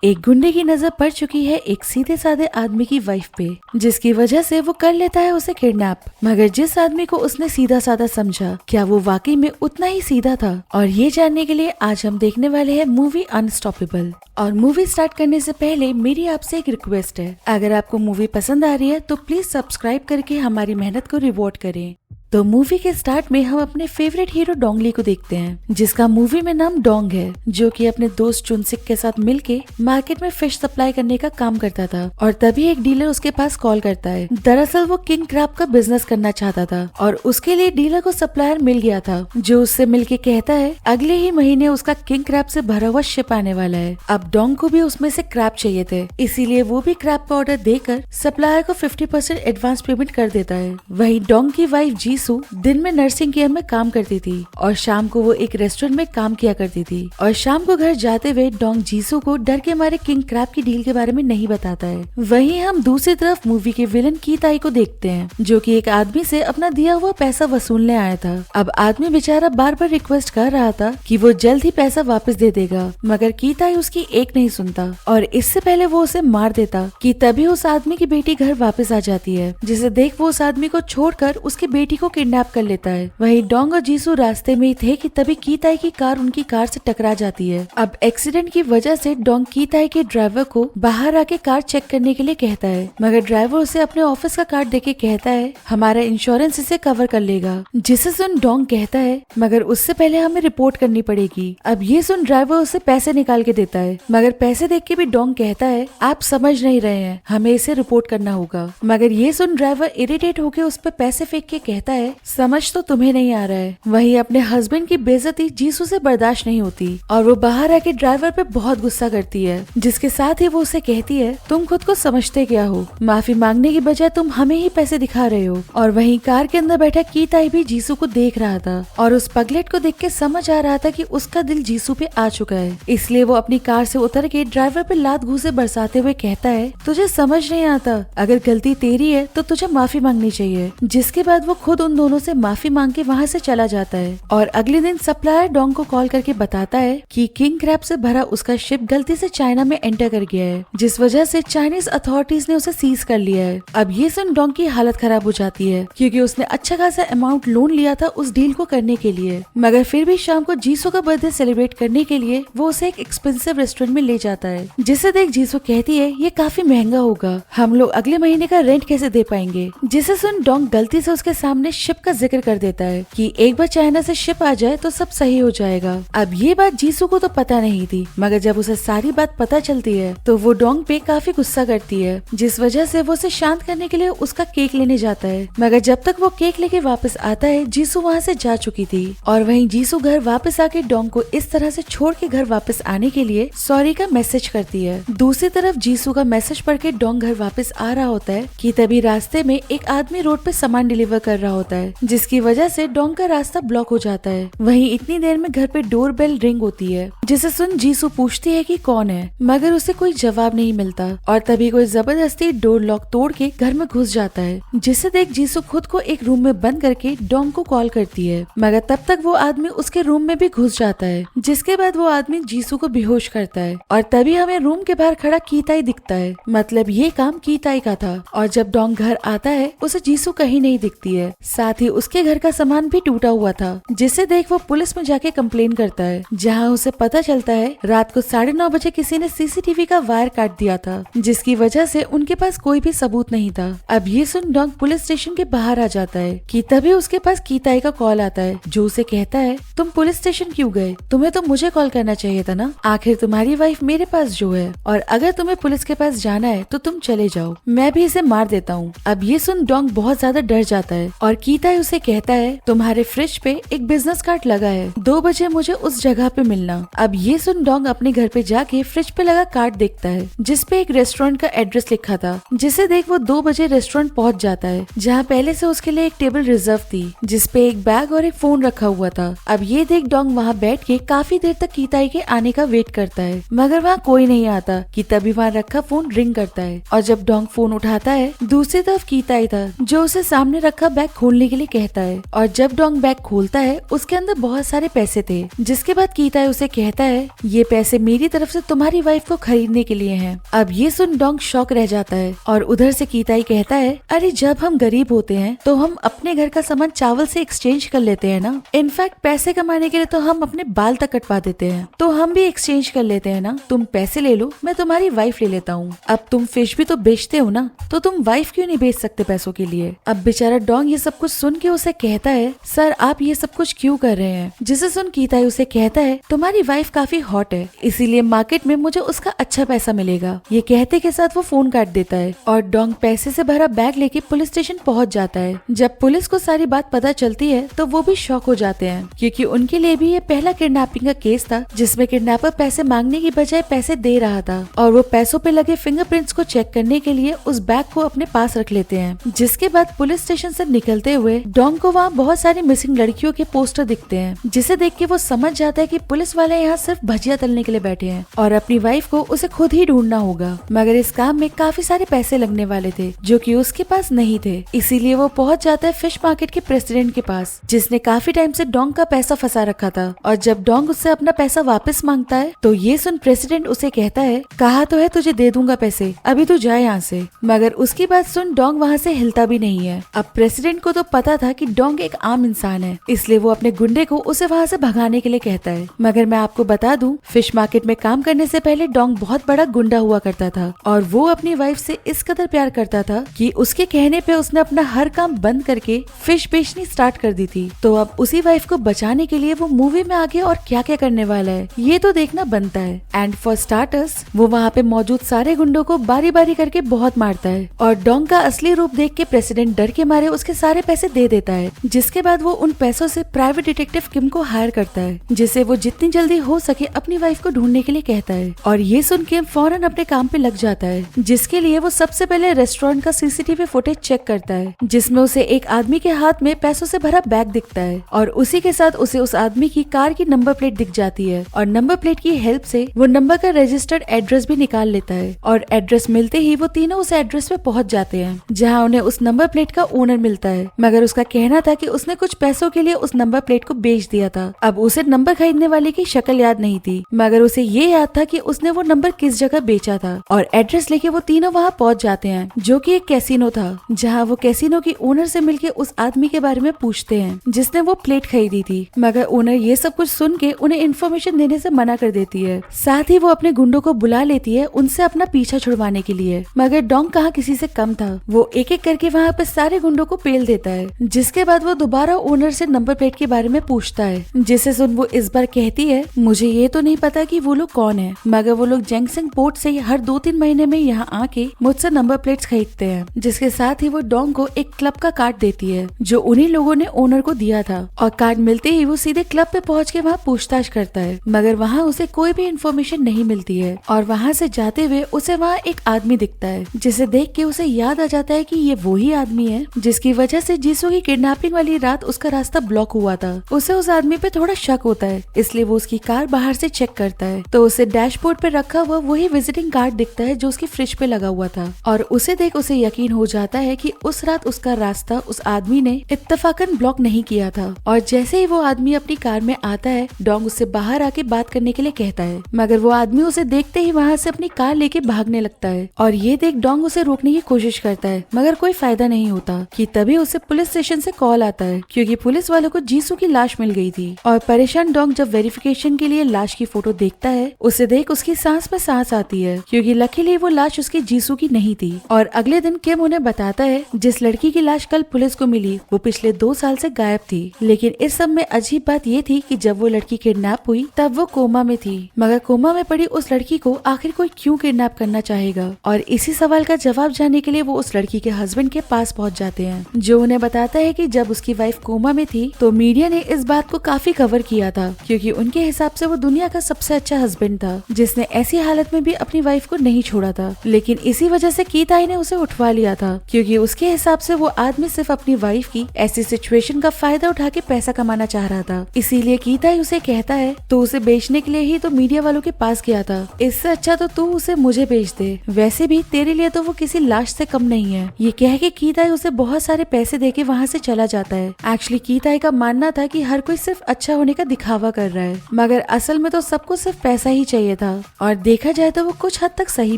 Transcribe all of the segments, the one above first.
एक गुंडे की नजर पड़ चुकी है एक सीधे साधे आदमी की वाइफ पे, जिसकी वजह से वो कर लेता है उसे किडनैप। मगर जिस आदमी को उसने सीधा साधा समझा, क्या वो वाकई में उतना ही सीधा था? और ये जानने के लिए आज हम देखने वाले हैं मूवी अनस्टॉपेबल। और मूवी स्टार्ट करने से पहले मेरी आपसे एक रिक्वेस्ट है, अगर आपको मूवी पसंद आ रही है तो प्लीज सब्सक्राइब करके हमारी मेहनत को रिवॉर्ड करें। तो मूवी के स्टार्ट में हम अपने फेवरेट हीरो डोंगली को देखते हैं, जिसका मूवी में नाम डोंग है, जो कि अपने दोस्त चुनसिक के साथ मिलके मार्केट में फिश सप्लाई करने का काम करता था। और तभी एक डीलर उसके पास कॉल करता है। दरअसल वो किंग क्रैब का बिजनेस करना चाहता था और उसके लिए डीलर को सप्लायर मिल गया था, जो उससे मिलके कहता है अगले ही महीने उसका किंग क्रैब से भरा हुआ शिप आने वाला है। अब डोंग को भी उसमें से क्रैब चाहिए थे, इसीलिए वो भी क्रैब का ऑर्डर देकर सप्लायर को 50% एडवांस पेमेंट कर देता है। वही डोंग की वाइफ जीसू दिन में नर्सिंग केयर में काम करती थी और शाम को वो एक रेस्टोरेंट में काम किया करती थी। और शाम को घर जाते हुए डोंग जीसू को डर के मारे किंग क्रैब की डील के बारे में नहीं बताता है। वहीं हम दूसरी तरफ मूवी के विलन कीताई को देखते हैं, जो कि एक आदमी से अपना दिया हुआ पैसा वसूलने आया था। अब आदमी बेचारा बार बार रिक्वेस्ट कर रहा था कि वो जल्द ही पैसा वापस दे देगा, मगर कीताई उसकी एक नहीं सुनता और इससे पहले वो उसे मार देता कि तभी उस आदमी की बेटी घर वापस आ जाती है, जिसे देख वो उस आदमी को छोड़कर उसकी बेटी को किडनैप कर लेता है। वहीं डोंग और जीसू रास्ते में ही थे कि तभी कीताई की कार उनकी कार से टकरा जाती है। अब एक्सीडेंट की वजह से डोंग कीताई के ड्राइवर को बाहर आके कार चेक करने के लिए कहता है, मगर ड्राइवर उसे अपने ऑफिस का कार्ड देके कहता है हमारा इंश्योरेंस इसे कवर कर लेगा। जिसे सुन डोंग कहता है मगर उससे पहले हमें रिपोर्ट करनी पड़ेगी। अब ये सुन ड्राइवर उसे पैसे निकाल के देता है, मगर पैसे देख के भी डोंग कहता है आप समझ नहीं रहे हैं, हमें इसे रिपोर्ट करना होगा। मगर ये सुन ड्राइवर इरिटेट होके उस पर पैसे फेंक के कहता है समझ तो तुम्हें नहीं आ रहा है। वहीं अपने हस्बैंड की बेइज्जती जीसू से बर्दाश्त नहीं होती और वो बाहर आके ड्राइवर पे बहुत गुस्सा करती है, जिसके साथ ही वो उसे कहती है तुम खुद को समझते क्या हो, माफी मांगने की बजाय तुम हमें ही पैसे दिखा रहे हो। और वहीं कार के अंदर बैठा कीताई भी जीसू को देख रहा था और उस पगलेट को देख के समझ आ रहा था कि उसका दिल जीसू पे आ चुका है। इसलिए वो अपनी कार से उतर के ड्राइवर पे लात घूंसे बरसाते हुए कहता है तुझे समझ नहीं आता, अगर गलती तेरी है तो तुझे माफी मांगनी चाहिए। जिसके बाद वो खुद उन दोनों से माफी मांग के वहाँ से चला जाता है। और अगले दिन सप्लायर डोंग को कॉल करके बताता है कि किंग क्रैब से भरा उसका शिप गलती से चाइना में एंटर कर गया है, जिस वजह से चाइनीज अथॉरिटीज ने उसे सीज कर लिया है। अब ये सुन डोंग की हालत खराब हो जाती है, क्योंकि उसने अच्छा खासा अमाउंट लोन लिया था उस डील को करने के लिए। मगर फिर भी शाम को जीसू का बर्थडे सेलिब्रेट करने के लिए वो उसे एक एक्सपेंसिव रेस्टोरेंट में ले जाता है, जिसे देख जीसू कहती है ये काफी महंगा होगा, हम लोग अगले महीने का रेंट कैसे दे पाएंगे। जिसे सुन डोंग गलती से उसके सामने शिप का जिक्र कर देता है कि एक बार चाइना से शिप आ जाए तो सब सही हो जाएगा। अब ये बात जीसू को तो पता नहीं थी, मगर जब उसे सारी बात पता चलती है तो वो डोंग पे काफी गुस्सा करती है, जिस वजह से वो उसे शांत करने के लिए उसका केक लेने जाता है। मगर जब तक वो केक लेके वापस आता है जीसू वहाँ से जा चुकी थी। और वहीं जीसू घर वापस आके डोंग को इस तरह से छोड़ के घर वापस आने के लिए सॉरी का मैसेज करती है। दूसरी तरफ जीसू का मैसेज पढ़ के डोंग घर वापस आ रहा होता है कि तभी रास्ते में एक आदमी रोड पे सामान डिलीवर कर रहा होता है, जिसकी वजह से डोंग का रास्ता ब्लॉक हो जाता है। वहीं इतनी देर में घर पे डोर बेल रिंग होती है, जिसे सुन जीसू पूछती है कि कौन है, मगर उसे कोई जवाब नहीं मिलता। और तभी कोई जबरदस्ती डोर लॉक तोड़ के घर में घुस जाता है, जिसे देख जीसू खुद को एक रूम में बंद करके डोंग को कॉल करती है, मगर तब तक वो आदमी उसके रूम में भी घुस जाता है। जिसके बाद वो आदमी जीसू को बेहोश करता है और तभी हमें रूम के बाहर खड़ा कीताई दिखता है, मतलब ये काम कीताई का था। और जब डोंग घर आता है उसे जीसू कहीं नहीं दिखती है, साथ ही उसके घर का सामान भी टूटा हुआ था, जिसे देख वो पुलिस में जाके कंप्लेन करता है, जहां उसे पता चलता है रात को 9:30 बजे किसी ने सीसीटीवी का वायर काट दिया था, जिसकी वजह से उनके पास कोई भी सबूत नहीं था। अब ये सुन डोंग पुलिस स्टेशन के बाहर आ जाता है कि तभी उसके पास कीताई का कॉल आता है, जो उसे कहता है तुम पुलिस स्टेशन क्यों गए, तुम्हें तो मुझे कॉल करना चाहिए था ना, आखिर तुम्हारी वाइफ मेरे पास जो है, और अगर तुम्हें पुलिस के पास जाना है तो तुम चले जाओ, मैं भी इसे मार देता हूँ। अब ये सुन डोंग बहुत ज्यादा डर जाता है और कीताई उसे कहता है तुम्हारे फ्रिज पे एक बिजनेस कार्ड लगा है, 2 बजे मुझे उस जगह पे मिलना। अब ये सुन डोंग अपने घर पे जाके फ्रिज पे लगा कार्ड देखता है, जिसपे एक रेस्टोरेंट का एड्रेस लिखा था, जिसे देख वो 2 बजे रेस्टोरेंट पहुंच जाता है, जहाँ पहले से उसके लिए एक टेबल रिजर्व थी, जिसपे एक बैग और एक फोन रखा हुआ था। अब ये देख डोंग वहाँ बैठ के काफी देर तक कीताई के आने का वेट करता है, मगर वहाँ कोई नहीं आता कि तभी वहाँ रखा फोन रिंग करता है। और जब डोंग फोन उठाता है दूसरी तरफ कीताई था, जो उसे सामने रखा बैग खोलने के लिए कहता है और जब डोंग बैग खोलता है उसके अंदर बहुत सारे पैसे थे। जिसके बाद कीताई उसे कहता है ये पैसे मेरी तरफ से तुम्हारी वाइफ को खरीदने के लिए हैं। अब ये सुन डोंग शॉक रह जाता है और उधर से कीताई कहता है अरे जब हम गरीब होते हैं तो हम अपने घर का सामान चावल से एक्सचेंज कर लेते हैं ना। इनफैक्ट पैसे कमाने के लिए तो हम अपने बाल तक कटवा देते हैं, तो हम भी एक्सचेंज कर लेते हैं ना। तुम पैसे ले लो, मैं तुम्हारी वाइफ ले लेता हूँ। अब तुम फिश भी तो बेचते हो ना, तो तुम वाइफ क्यों नहीं बेच सकते पैसों के लिए। अब बेचारा डोंग ये सब कुछ सुन के उसे कहता है सर आप ये सब कुछ क्यों कर रहे हैं। जिसे सुन कीताई उसे कहता है तुम्हारी वाइफ काफी हॉट है, इसीलिए मार्केट में मुझे उसका अच्छा पैसा मिलेगा। ये कहते के साथ वो फोन काट देता है और डोंग पैसे से भरा बैग लेके पुलिस स्टेशन पहुंच जाता है। जब पुलिस को सारी बात पता चलती है तो वो भी शॉक हो जाते हैं, क्योंकि उनके लिए भी ये पहला किडनैपिंग का केस था जिसमें किडनैपर पैसे मांगने की बजाय पैसे दे रहा था और वो पैसों पे लगे फिंगरप्रिंट्स को चेक करने के लिए उस बैग को अपने पास रख लेते हैं। जिसके बाद पुलिस स्टेशन से निकलते हुए डोंग को वहाँ बहुत सारी मिसिंग लड़कियों के पोस्टर दिखते हैं, जिसे देख के वो समझ जाता है कि पुलिस वाले यहाँ सिर्फ भजिया तलने के लिए बैठे हैं और अपनी वाइफ को उसे खुद ही ढूंढना होगा। मगर इस काम में काफी सारे पैसे लगने वाले थे जो कि उसके पास नहीं थे, इसीलिए वो पहुंच जाता है फिश मार्केट के प्रेसिडेंट के पास, जिसने काफी टाइम से डोंग का पैसा फंसा रखा था। और जब डोंग उससे अपना पैसा वापस मांगता है तो ये सुन प्रेसिडेंट उसे कहता है कहा तो है तुझे दे दूंगा पैसे, अभी तू जाए यहाँ से। मगर उसकी बात सुन डोंग वहाँ से हिलता भी नहीं है। अब प्रेसिडेंट को तो पता था कि डोंग एक आम इंसान है, इसलिए वो अपने गुंडे को उसे वहाँ से भगाने के लिए कहता है। मगर मैं आपको बता दूं, फिश मार्केट में काम करने से पहले डोंग बहुत बड़ा गुंडा हुआ करता था और वो अपनी वाइफ से इस कदर प्यार करता था कि उसके कहने पे उसने अपना हर काम बंद करके फिश बेचनी स्टार्ट कर दी थी। तो अब उसी वाइफ को बचाने के लिए वो मूवी में आगे और क्या क्या करने वाला है ये तो देखना बनता है। एंड फॉर स्टार्टर्स वो वहाँ पे मौजूद सारे गुंडों को बारी बारी करके बहुत मारता है और डोंग का असली रूप देख के प्रेसिडेंट डर के मारे उसके सारे पैसे दे देता है। जिसके बाद वो उन पैसों से प्राइवेट डिटेक्टिव किम को हायर करता है, जिसे वो जितनी जल्दी हो सके अपनी वाइफ को ढूंढने के लिए कहता है। और ये सुन किम फौरन अपने काम पे लग जाता है, जिसके लिए वो सबसे पहले रेस्टोरेंट का सीसीटीवी फुटेज चेक करता है, जिसमें उसे एक आदमी के हाथ में पैसों से भरा बैग दिखता है और उसी के साथ उसे उस आदमी की कार की नंबर प्लेट दिख जाती है और नंबर प्लेट की हेल्प से वो नंबर का रजिस्टर्ड एड्रेस भी निकाल लेता है। और एड्रेस मिलते ही वो तीनों उस एड्रेस पे पहुंच जाते हैं, जहां उन्हें उस नंबर प्लेट का ओनर मिलता है। मगर उसका कहना था कि उसने कुछ पैसों के लिए उस नंबर प्लेट को बेच दिया था। अब उसे नंबर खरीदने वाले की शक्ल याद नहीं थी, मगर उसे ये याद था कि उसने वो नंबर किस जगह बेचा था। और एड्रेस लेके वो तीनों वहाँ पहुँच जाते हैं, जो कि एक कैसीनो था, जहाँ वो कैसीनो की ओनर से मिलके उस आदमी के बारे में पूछते हैं जिसने वो प्लेट खरीदी थी। मगर ओनर ये सब कुछ सुन के उन्हें इन्फॉर्मेशन देने से मना कर देती है। साथ ही वो अपने गुंडों को बुला लेती है उनसे अपना पीछा छुड़वाने के लिए। मगर डोंग कहाँ किसी से कम था, वो एक एक करके वहाँ पे सारे गुंडों को पेल देता है। जिसके बाद वो दोबारा ओनर से नंबर प्लेट के बारे में पूछता है, जिसे सुन वो इस बार कहती है मुझे ये तो नहीं पता कि वो लोग कौन है, मगर वो लोग जैंगसिंग पोर्ट से हर 2-3 महीने में यहाँ आके मुझसे नंबर प्लेट्स खरीदते हैं। जिसके साथ ही वो डोंग को एक क्लब का कार्ड देती है जो उन्हीं लोगों ने ओनर को दिया था। और कार्ड मिलते ही वो सीधे क्लब पे पहुँच के वहाँ पूछताछ करता है, मगर वहाँ उसे कोई भी इन्फॉर्मेशन नहीं मिलती है। और वहाँ से जाते हुए उसे वहाँ एक आदमी दिखता है, जिसे देख के उसे याद आ जाता है कि ये वही आदमी है जिसकी वजह से जीसू की किडनैपिंग वाली रात उसका रास्ता ब्लॉक हुआ था। उसे उस आदमी पे थोड़ा शक होता है, इसलिए वो उसकी कार बाहर से चेक करता है तो उसे डैशबोर्ड पे रखा हुआ वही विजिटिंग कार्ड दिखता है जो उसकी फ्रिज पे लगा हुआ था। और उसे देख उसे यकीन हो जाता है कि उस रात उसका रास्ता उस आदमी ने इत्तेफाकन ब्लॉक नहीं किया था। और जैसे ही वो आदमी अपनी कार में आता है, डोंग उससे बाहर आके बात करने के लिए कहता है, मगर वो आदमी उसे देखते ही वहाँ से अपनी कार लेके भागने लगता है। और ये देख डोंग उसे रोकने की कोशिश करता है, मगर कोई फायदा नहीं होता कि तभी उसे पुलिस स्टेशन से कॉल आता है, क्योंकि पुलिस वालों को जीसू की लाश मिल गई थी। और परेशान डोंग जब वेरिफिकेशन के लिए लाश की फोटो देखता है, उसे देख उसकी सांस में सांस आती है, क्योंकि लकीली वो लाश उसके जीसू की नहीं थी। और अगले दिन किम उन्हें बताता है जिस लड़की की लाश कल पुलिस को मिली वो पिछले 2 साल से गायब थी। लेकिन इस सब में अजीब बात ये थी कि जब वो लड़की किडनैप हुई तब वो कोमा में थी। मगर कोमा में पड़ी उस लड़की को आखिर कोई क्यों किडनैप करना चाहेगा? और इसी सवाल का जवाब जानने के लिए वो उस लड़की के हस्बैंड के पास पहुंच जाते हैं, जो उन्हें बताता है कि जब उसकी वाइफ कोमा में थी तो मीडिया ने इस बात को काफी कवर किया था, क्योंकि उनके हिसाब से वो दुनिया का सबसे अच्छा हस्बैंड था जिसने ऐसी हालत में भी अपनी वाइफ को नहीं छोड़ा था। लेकिन इसी वजह से कीताई ने उसे उठवा लिया था, क्योंकि उसके हिसाब से वो आदमी सिर्फ अपनी वाइफ की ऐसी सिचुएशन का फायदा उठा के पैसा कमाना चाह रहा था। इसीलिए कीताई उसे कहता है तो उसे बेचने के लिए ही तो मीडिया वालों के पास गया था, इससे अच्छा तो तू उसे मुझे बेच दे, वैसे भी तेरे लिए तो वो किसी लाश से कम नहीं है। ये कह के कीताई उसे बहुत सारे पैसे पैसे देके वहाँ से चला जाता है। एक्चुअली कीताई का मानना था कि हर कोई सिर्फ अच्छा होने का दिखावा कर रहा है, मगर असल में तो सबको सिर्फ पैसा ही चाहिए था। और देखा जाए तो वो कुछ हद तक सही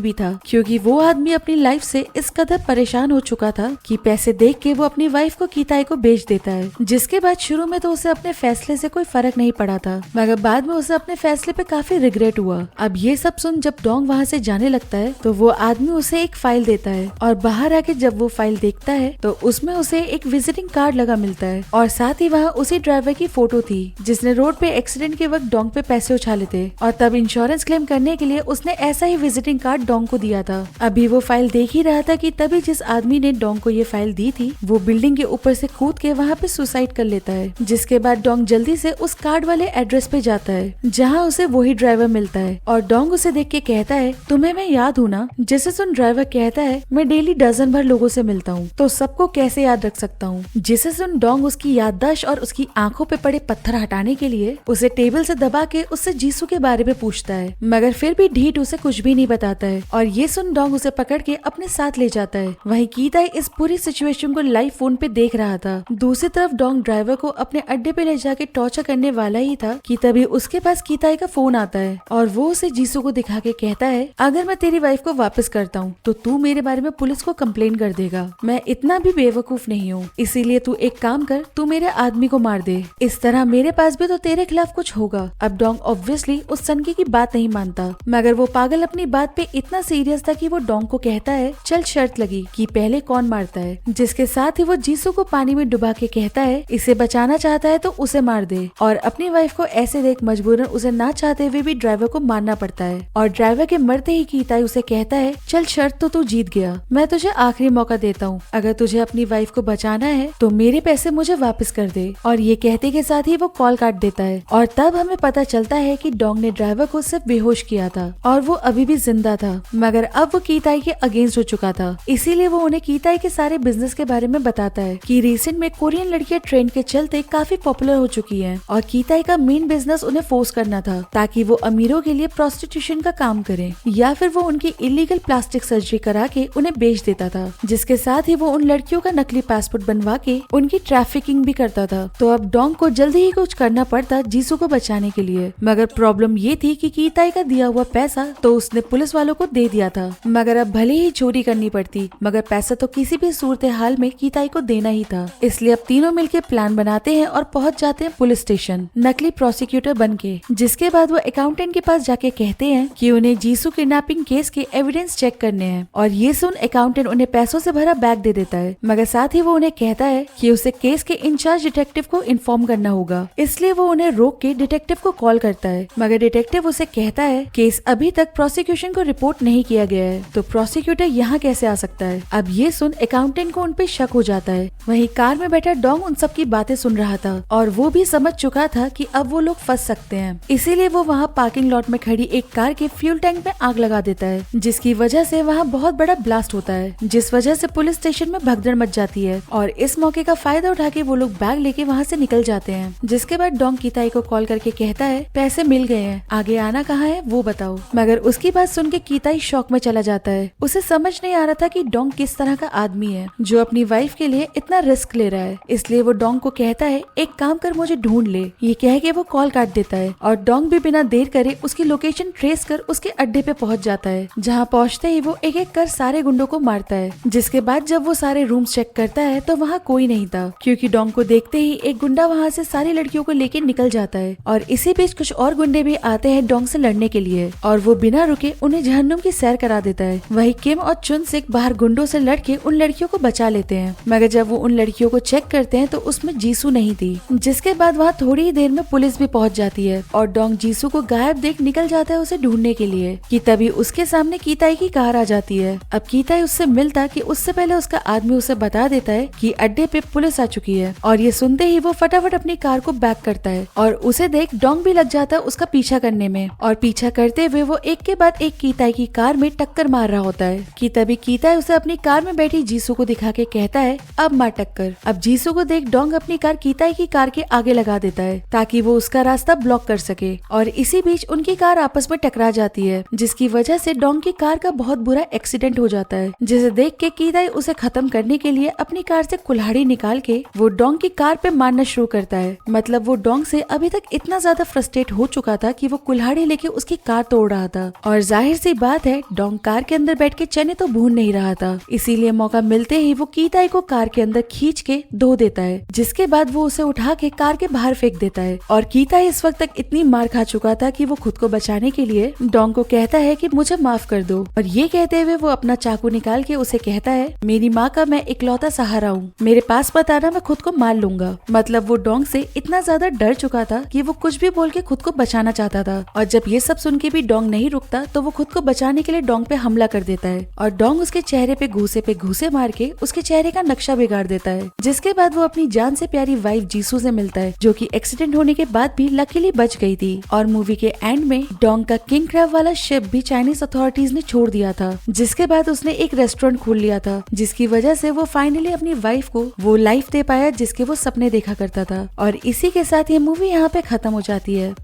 भी था, क्योंकि वो आदमी अपनी लाइफ से इस कदर परेशान हो चुका था कि पैसे देख के वो अपनी वाइफ को कीताई को बेच देता है। जिसके बाद शुरू में तो उसे अपने फैसले से कोई फर्क नहीं पड़ा था, मगर बाद में उसे अपने फैसले पे काफी रिग्रेट हुआ। अब ये सब सुन जब डोंग वहाँ से जाने लगता है तो वो आदमी उसे एक फाइल देता है, और बाहर आके जब वो फाइल देखता है तो उसमें उसे एक विजिटिंग कार्ड लगा मिलता है, और साथ ही वहाँ उसी ड्राइवर की फोटो थी जिसने रोड पे एक्सीडेंट के वक्त डोंग पे पैसे उछाले थे, और तब इंश्योरेंस क्लेम करने के लिए उसने ऐसा ही विजिटिंग कार्ड डोंग को दिया था। अभी वो फाइल देख ही रहा था कि तभी जिस आदमी ने डोंग को ये फाइल दी थी वो बिल्डिंग के ऊपर से कूद के वहाँ पे सुसाइड कर लेता है। जिसके बाद डोंग जल्दी से उस कार्ड वाले एड्रेस पे जाता है जहाँ उसे वही ड्राइवर मिलता है, और डोंग उसे देख के कहता है, तुम्हें मैं याद हूँ ना? जिसे सुन ड्राइवर कहता है, मैं डेली डजन भर लोगों से मिलता हूँ, तो सबको कैसे याद रख सकता हूँ। जिसे सुन डोंग उसकी याददाश्त और उसकी आंखों पे पड़े पत्थर हटाने के लिए उसे टेबल से दबा के उससे जीसू के बारे में पूछता है, मगर फिर भी ढीठ उसे कुछ भी नहीं बताता है। और ये सुन डोंग उसे पकड़ के अपने साथ ले जाता है। वहीं कीताई इस पूरी सिचुएशन को लाइव फोन पे देख रहा था। दूसरी तरफ डोंग ड्राइवर को अपने अड्डे पे ले जाके टॉर्चर करने वाला ही था कि तभी उसके पास कीताई का फोन आता है, और वो उसे जीसू को दिखा के कहता है, अगर मैं तेरी वाइफ को वापस करता हूँ तो तू मेरे बारे में पुलिस को कंप्लेन कर देगा। मैं इतना भी बेवकूफ नहीं हूँ, इसीलिए तू एक काम कर, तू मेरे आदमी को मार दे, इस तरह मेरे पास भी तो तेरे खिलाफ कुछ होगा। अब डोंग ऑब्वियसली उस सनकी की बात नहीं मानता, मगर वो पागल अपनी बात पे इतना सीरियस था कि वो डोंग को कहता है, चल शर्त लगी कि पहले कौन मारता है। जिसके साथ ही वो जीसू को पानी में डुबा के कहता है, इसे बचाना चाहता है तो उसे मार दे। और अपनी वाइफ को ऐसे देख मजबूरन उसे ना चाहते हुए भी ड्राइवर को मारना पड़ता है। और ड्राइवर के मरते ही कीताई उसे कहता है, चल शर्त तो तू जीत गया, मैं तुझे आखिरी मौका देता हूँ, अगर तुझे अपनी वाइफ को बचाना है तो मेरे पैसे मुझे वापस कर दे। और ये कहते के साथ ही वो कॉल काट देता है, और तब हमें पता चलता है कि डोंग ने ड्राइवर को सिर्फ बेहोश किया था और वो अभी भी जिंदा था, मगर अब वो कीताई के अगेंस्ट हो चुका था। इसीलिए वो उन्हें कीताई के सारे बिजनेस के बारे में बताता है कि रिसेंट में कोरियन लड़कियां ट्रेंड के चलते काफी पॉपुलर हो चुकी हैं, और कीताई का मेन बिजनेस उन्हें फोर्स करना था ताकि वो अमीरों के लिए प्रोस्टिट्यूशन का काम करें, या फिर वो उनकी इलीगल प्लास्टिक सर्जरी करा के उन्हें बेच देता था। जिसके साथ ही वो उन लड़कियों का नकली पासपोर्ट बनवा के उनकी ट्रैफिकिंग भी करता था। तो अब डोंग को जल्दी ही कुछ करना पड़ता जीसू को बचाने के लिए, मगर प्रॉब्लम ये थी कि कीताई का दिया हुआ पैसा तो उसने पुलिस वालों को दे दिया था, मगर अब भले ही चोरी करनी पड़ती, मगर पैसा तो किसी भी सूरत हाल में कीताई को देना ही था। इसलिए अब तीनों मिलकर प्लान बनाते हैं और पहुंच जाते हैं पुलिस स्टेशन नकली प्रोसिक्यूटर बन के। जिसके बाद वो अकाउंटेंट के पास जाके कहते हैं कि उन्हें जीसू किडनैपिंग केस के एविडेंस चेक करने हैं, और ये सुन अकाउंटेंट उन्हें पैसों से भरा बैग दे देता है, मगर साथ ही वो उन्हें कहता है कि उसे केस के इंचार्ज डिटेक्टिव को इन्फॉर्म करना होगा। इसलिए वो उन्हें रोक के डिटेक्टिव को कॉल करता है, मगर डिटेक्टिव उसे कहता है केस अभी तक प्रोसिक्यूशन को रिपोर्ट नहीं किया गया है, तो प्रोसिक्यूटर यहाँ कैसे आ सकता है। अब ये सुन अकाउंटेंट को उन पे शक हो जाता है। वहीं कार में बैठा डोंग उन सब की बातें सुन रहा था, और वो भी समझ चुका था कि अब वो लोग फंस सकते हैं। इसीलिए वो वहाँ पार्किंग लॉट में खड़ी एक कार के फ्यूल टैंक में आग लगा देता है, जिसकी वजह से वहाँ बहुत बड़ा ब्लास्ट होता है, जिस वजह से पुलिस स्टेशन में भगदड़ मच जाती है। और इस मौके का फायदा उठा के वो लोग बैग लेके वहाँ से निकल जाते हैं। जिसके बाद डोंग कीताई को कॉल करके कहता है, पैसे मिल गए हैं, आगे आना कहाँ है वो बताओ। मगर उसकी बात सुन के कीताई शॉक में चला जाता है। उसे समझ नहीं आ रहा था कि डोंग किस तरह का आदमी है जो अपनी वाइफ के लिए इतना रिस्क ले रहा है। इसलिए वो डोंग को कहता है, एक काम कर, मुझे ढूंढ ले। ये कह के वो कॉल काट देता है, और डोंग भी बिना देर करे उसकी लोकेशन ट्रेस कर उसके अड्डे पे पहुंच जाता है, जहाँ पहुंचते ही वो एक एक कर सारे गुंडों को मारता है। जिसके बाद जब वो सारे रूम्स चेक करता है तो वहाँ कोई नहीं था, क्योंकि डोंग को देखते ही एक गुंडा वहाँ से सारी लड़कियों को लेके निकल जाता है। और इसी बीच कुछ और गुंडे भी आते हैं डोंग से लड़ने के लिए, और वो बिना रुके उन्हें जहन्नुम की सैर करा देता है। वही किम और चुन सिक बाहर गुंडों से लड़के उन लड़कियों को बचा लेते हैं, मगर जब वो उन लड़कियों को चेक करते हैं तो उसमें जीसू नहीं थी। जिसके बाद वहाँ थोड़ी ही देर में पुलिस भी पहुँच जाती है, और डोंग जीसू को गायब देख निकल जाता है उसे ढूंढने के लिए, कि तभी उसके सामने कीताई की कार आ जाती है। अब कीताई उससे मिलता कि उससे पहले उसका आदमी उसे बता देता है कि अड्डे पे पुलिस आ चुकी है, और ये सुनते ही वो फटाफट अपनी कार को बैक करता है, और उसे देख डोंग भी लग जाता है उसका पीछा करने में। और पीछा करते हुए वो एक के बाद एक कीताई की कार में टक्कर मार रहा होता है, कि तभी कीताई उसे अपनी कार में बैठी जीसू को दिखा के कहता है, अब मार टक्कर। अब जीसू को देख डोंग अपनी कार कीताई की कार के आगे लगा देता है ताकि वो उसका रास्ता ब्लॉक कर सके, और इसी बीच उनकी कार आपस में टकरा जाती है, जिसकी वजह से डोंग की कार का बहुत बुरा एक्सीडेंट हो जाता है। जिसे देख के कीताई उसे खत्म करने के लिए अपनी कार से कुल्हाड़ी निकाल के वो डोंग की कार पे मारना शुरू करता है। मतलब वो डोंग से अभी तक इतना ज्यादा फ्रस्ट्रेट हो चुका था कि वो कुल्हाड़ी लेके उसकी कार तोड़ रहा था। और जाहिर सी बात है डोंग कार के अंदर बैठ के चने तो भून नहीं रहा था, इसीलिए मौका मिलते ही वो कीताई को कार के अंदर खींच के धो देता है, जिसके बाद वो उसे उठा के कार के बाहर फेंक देता है। और कीताई इस वक्त तक इतनी मार खा चुका था कि वो खुद को बचाने के लिए डोंग को कहता है कि मुझे माफ कर दो। और ये कहते हुए वो अपना चाकू निकाल के उसे कहता है, मेरी माँ का मैं इकलौता सहारा हूँ, मेरे पास मत आना, मैं खुद को मार लूंगा। मतलब वो डोंग से इतना ज्यादा डर चुका था कि वो कुछ भी बोल के खुद को बचाना चाहता था। और जब ये सब सुन के भी डोंग नहीं रुकता तो वो खुद को बचाने के लिए डोंग पे हमला कर देता है और डोंग उसके चेहरे पे घूसे मार के उसके चेहरे का नक्शा बिगाड़ देता है। जिसके बाद वो अपनी जान से प्यारी वाइफ जीसू से मिलता है, जो कि एक्सीडेंट होने के बाद भी लकीली बच गई थी। और मूवी के एंड में डोंग का किंग क्रैब वाला शिप भी चाइनीज अथॉरिटीज ने छोड़ दिया था, जिसके बाद उसने एक रेस्टोरेंट खोल लिया था, जिसकी वजह से वो फाइनली अपनी वाइफ को वो लाइफ दे पाया जिसके वो सपने देखा करता था। और इसी के साथ ये मूवी यहाँ पे खत्म हो जाती है।